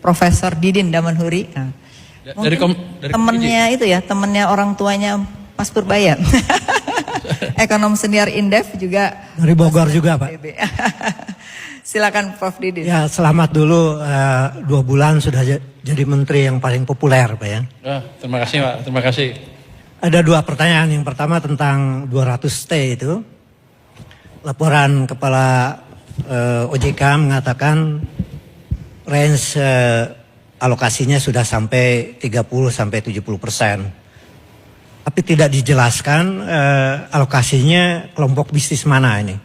Profesor Didin Damanhuri. Nah, dari temennya itu ya, temennya orang tuanya Mas Purbaya. Ekonom senior Indef juga. Dari Bogor juga Pak. Silakan Prof Didin. Ya selamat dulu 2 bulan sudah jadi menteri yang paling populer Pak ya. Terima kasih Pak, terima kasih. Ada 2 pertanyaan. Yang pertama tentang 200T itu. Laporan Kepala OJK mengatakan range alokasinya sudah sampai 30-70%. Tapi tidak dijelaskan alokasinya kelompok bisnis mana ini.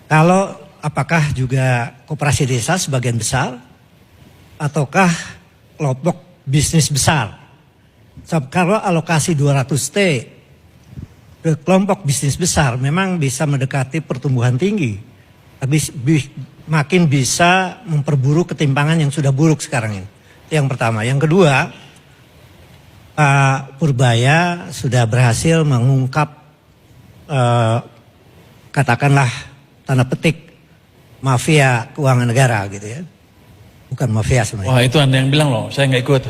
Kalau apakah juga koperasi desa sebagian besar ataukah kelompok bisnis besar. Kalau alokasi 200T ke kelompok bisnis besar memang bisa mendekati pertumbuhan tinggi. Tapi makin bisa memperburuk ketimpangan yang sudah buruk sekarang ini. Itu yang pertama. Yang kedua, Pak Purbaya sudah berhasil mengungkap katakanlah tanda petik mafia keuangan negara gitu ya. Bukan mafia sebenarnya. Wah itu Anda yang bilang loh, saya nggak ikut.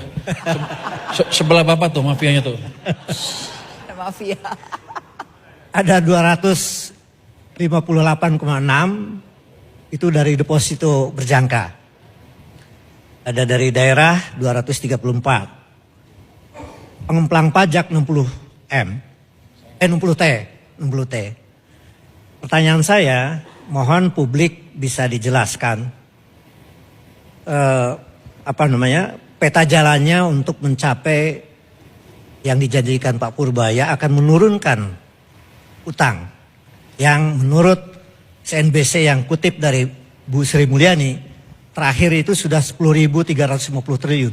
Sebelah Bapak tuh mafianya tuh. Mafia. Ada 258,6 itu dari deposito berjangka. Ada dari daerah 234. Pengemplang pajak 60T. Pertanyaan saya, mohon publik bisa dijelaskan peta jalannya untuk mencapai yang dijanjikan Pak Purbaya akan menurunkan utang yang menurut CNBC yang kutip dari Bu Sri Mulyani terakhir itu sudah 10.350 triliun.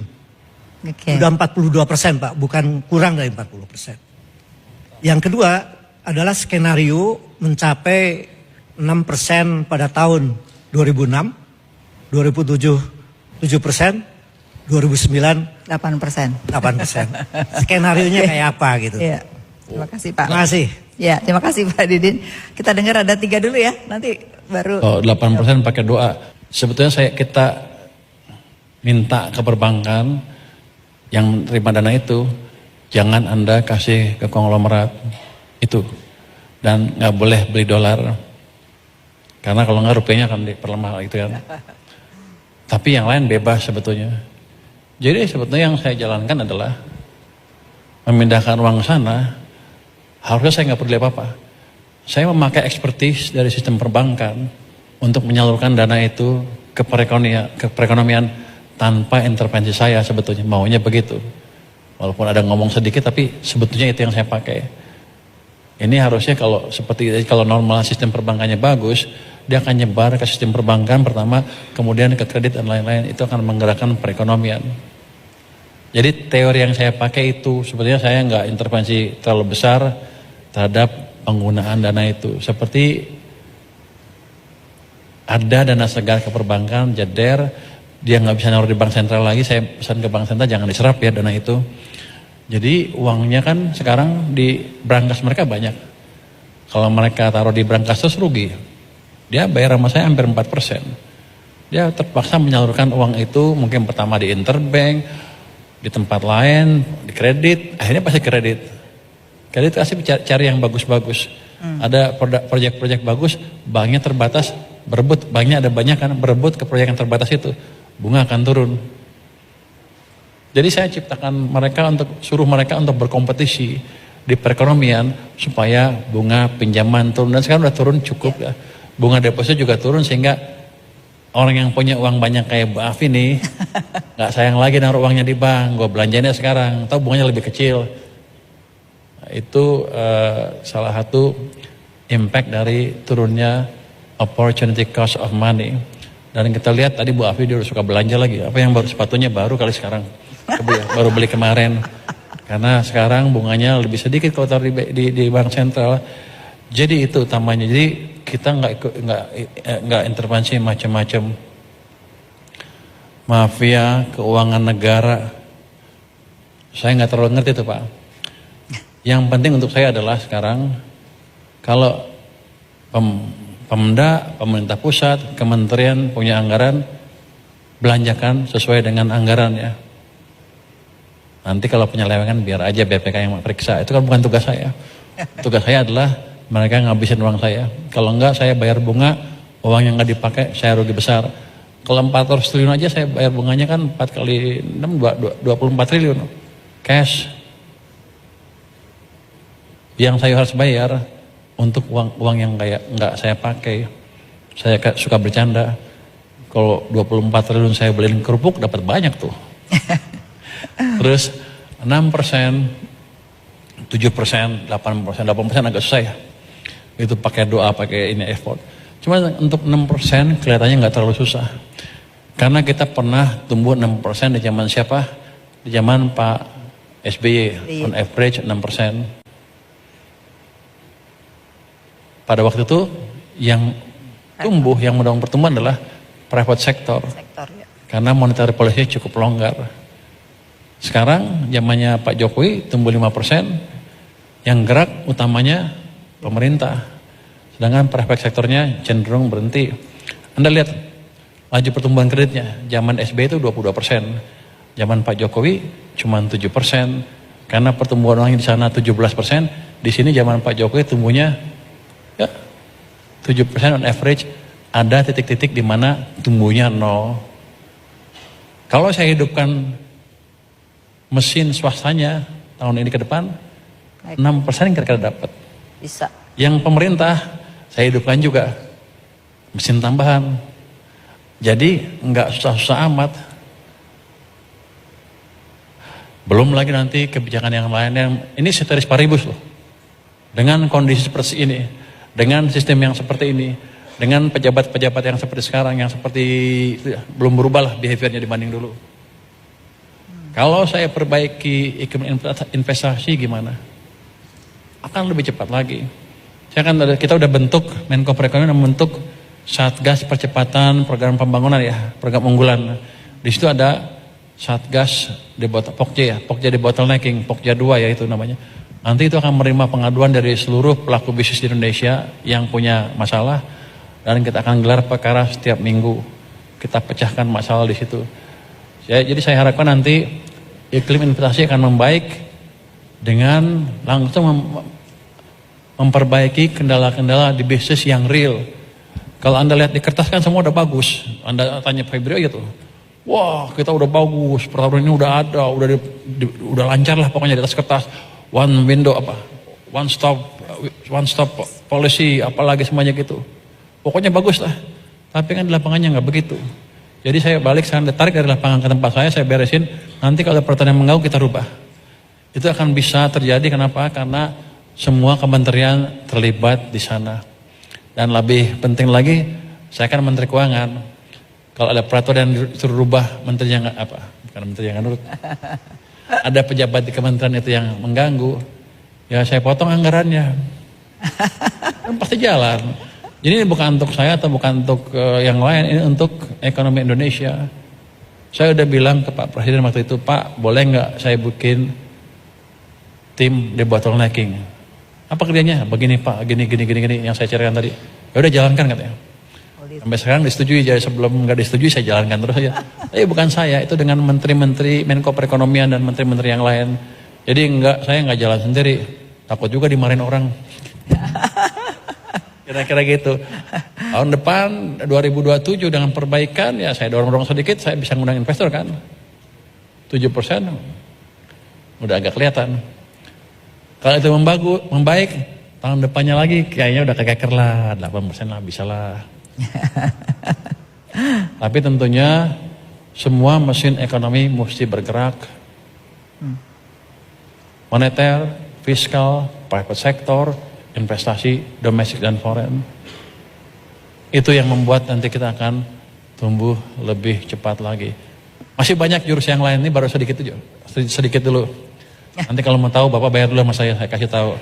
Okay. Sudah 42% Pak, bukan kurang dari 40%. Yang kedua adalah skenario mencapai 6% pada tahun 2006, 2007 7%, 2009 8%. 8%. Skenarionya kayak apa gitu. Iya. Terima kasih Pak. Terima kasih. Ya, terima kasih Pak Didin. Kita dengar ada 3 dulu ya, nanti baru. 8% pakai doa. Sebetulnya kita minta ke perbankan yang terima dana itu, jangan Anda kasih ke konglomerat itu. Dan nggak boleh beli dolar. Karena kalau nggak rupiahnya akan diperlemah gitu kan. Tapi yang lain bebas sebetulnya. Jadi sebetulnya yang saya jalankan adalah memindahkan uang ke sana. Harusnya saya nggak perlu apa-apa. Saya memakai expertise dari sistem perbankan untuk menyalurkan dana itu ke perekonomian tanpa intervensi saya sebetulnya. Maunya begitu. Walaupun ada ngomong sedikit tapi sebetulnya itu yang saya pakai. Ini harusnya kalau normal sistem perbankannya bagus, dia akan nyebar ke sistem perbankan pertama, kemudian ke kredit dan lain-lain. Itu akan menggerakkan perekonomian. Jadi teori yang saya pakai itu sebetulnya saya nggak intervensi terlalu besar terhadap penggunaan dana itu. Seperti ada dana segar ke perbankan, jeder, dia nggak bisa naruh di bank sentral lagi, saya pesan ke bank sentral jangan diserap ya dana itu. Jadi uangnya kan sekarang di brankas mereka banyak. Kalau mereka taruh di brankas terus rugi. Dia bayar sama saya hampir 4%. Dia terpaksa menyalurkan uang itu mungkin pertama di interbank, di tempat lain, di kredit, akhirnya pasti kredit. Kredit pasti cari yang bagus-bagus. Ada proyek-proyek bagus, banknya terbatas, berebut, banknya ada banyak kan, berebut ke proyek yang terbatas itu. Bunga akan turun. Jadi saya ciptakan suruh mereka untuk berkompetisi di perekonomian supaya bunga pinjaman turun. Dan sekarang udah turun cukup ya. Bunga deposito juga turun sehingga orang yang punya uang banyak kayak Bu Afi nih nggak sayang lagi naruh uangnya di bank. Gue belanjanya sekarang, tahu bunganya lebih kecil. Nah, itu salah satu impact dari turunnya opportunity cost of money. Dan kita lihat tadi Bu Afi dia udah suka belanja lagi. Apa yang baru sepatunya baru kali sekarang. Baru beli kemarin. Karena sekarang bunganya lebih sedikit kalau taruh di bank sentral. Jadi itu utamanya. Jadi kita nggak intervensi macam-macam. Mafia keuangan negara. Saya nggak terlalu ngerti itu Pak. Yang penting untuk saya adalah sekarang kalau Pemda, pemerintah pusat, kementerian punya anggaran, belanjakan sesuai dengan anggarannya. Nanti kalau penyelewengan biar aja BPK yang periksa, itu kan bukan tugas saya. Tugas saya adalah mereka ngabisin uang saya. Kalau enggak saya bayar bunga, uang yang nggak dipakai saya rugi besar. Kalau 400 triliun aja saya bayar bunganya kan 4 kali 6, 24 triliun. Cash. Yang saya harus bayar untuk uang yang kayak nggak saya pakai. Saya suka bercanda. Kalau 24 triliun saya beliin kerupuk dapat banyak tuh. Terus 6%, 7%, 8% agak susah ya. Itu pakai doa, pakai ini effort. Cuma untuk 6% kelihatannya nggak terlalu susah. Karena kita pernah tumbuh 6% di zaman siapa? Di zaman Pak SBY, on average 6%. Pada waktu itu yang tumbuh, yang mendorong pertumbuhan adalah private sector. Ya. Karena monetary policy cukup longgar. Sekarang zamannya Pak Jokowi tumbuh 5%, yang gerak utamanya pemerintah. Sedangkan private sektornya cenderung berhenti. Anda lihat laju pertumbuhan kreditnya, zaman SBY itu 22%, zaman Pak Jokowi cuma 7%, karena pertumbuhan orang di sana 17%, di sini zaman Pak Jokowi tumbuhnya ya 7% on average, ada titik-titik di mana tumbuhnya 0. Kalau saya hidupkan mesin swastanya tahun ini ke depan, 6% kira-kira dapat. Bisa. Yang pemerintah saya hidupkan juga mesin tambahan. Jadi nggak susah-susah amat. Belum lagi nanti kebijakan yang lain yang ini ceteris paribus loh. Dengan kondisi seperti ini, dengan sistem yang seperti ini, dengan pejabat-pejabat yang seperti sekarang, yang seperti belum berubah lah behaviornya dibanding dulu. Kalau saya perbaiki iklim investasi gimana? Akan lebih cepat lagi. Kita udah bentuk, Menko Perekonomian membentuk Satgas Percepatan Program Pembangunan ya, program unggulan. Di situ ada Satgas di Pokja di bottlenecking, Pokja 2 ya itu namanya. Nanti itu akan menerima pengaduan dari seluruh pelaku bisnis di Indonesia yang punya masalah, dan kita akan gelar perkara setiap minggu. Kita pecahkan masalah di situ. Jadi saya harapkan nanti iklim investasi akan membaik dengan langsung memperbaiki kendala-kendala di bisnis yang real. Kalau Anda lihat di kertas kan semua udah bagus. Anda tanya Febrio gitu, wah kita udah bagus, peraturan ini udah ada, udah lancar lah pokoknya di atas kertas. One window one stop policy, apalagi semuanya gitu. Pokoknya bagus lah. Tapi kan di lapangannya nggak begitu. Jadi saya balik, saya tarik dari lapangan ke tempat saya beresin. Nanti kalau peraturan yang mengganggu kita rubah. Itu akan bisa terjadi, kenapa? Karena semua kementerian terlibat di sana. Dan lebih penting lagi, saya kan Menteri Keuangan. Kalau ada peraturan yang disuruh rubah, menterinya nggak bukan menteri yang nggak nurut. Ada pejabat di kementerian itu yang mengganggu, ya saya potong anggarannya. Kan pasti jalan. Jadi ini bukan untuk saya atau bukan untuk yang lain, ini untuk ekonomi Indonesia. Saya udah bilang ke Pak Presiden waktu itu, Pak boleh nggak saya bikin tim di bottlenecking? Apa kerjanya? Begini Pak, gini yang saya ceritakan tadi. Ya udah jalankan katanya. Sampai sekarang disetujui, jadi sebelum nggak disetujui saya jalankan terus aja. Tapi bukan saya, itu dengan menteri-menteri Menko Perekonomian dan menteri-menteri yang lain. Jadi saya nggak jalan sendiri, takut juga dimarahin orang. Kira-kira gitu. Tahun depan 2027 dengan perbaikan ya saya dorong sedikit, saya bisa ngundang investor kan. 7% udah agak kelihatan. Kalau itu membaik, tahun depannya lagi kayaknya udah kekeker lah, 8% lah bisa lah. Tapi tentunya semua mesin ekonomi mesti bergerak. Moneter, fiskal, private sector, investasi domestik dan foreign. Itu yang membuat nanti kita akan tumbuh lebih cepat lagi. Masih banyak jurus yang lain, ini baru sedikit dulu. Nanti kalau mau tahu Bapak bayar dulu sama saya kasih tahu.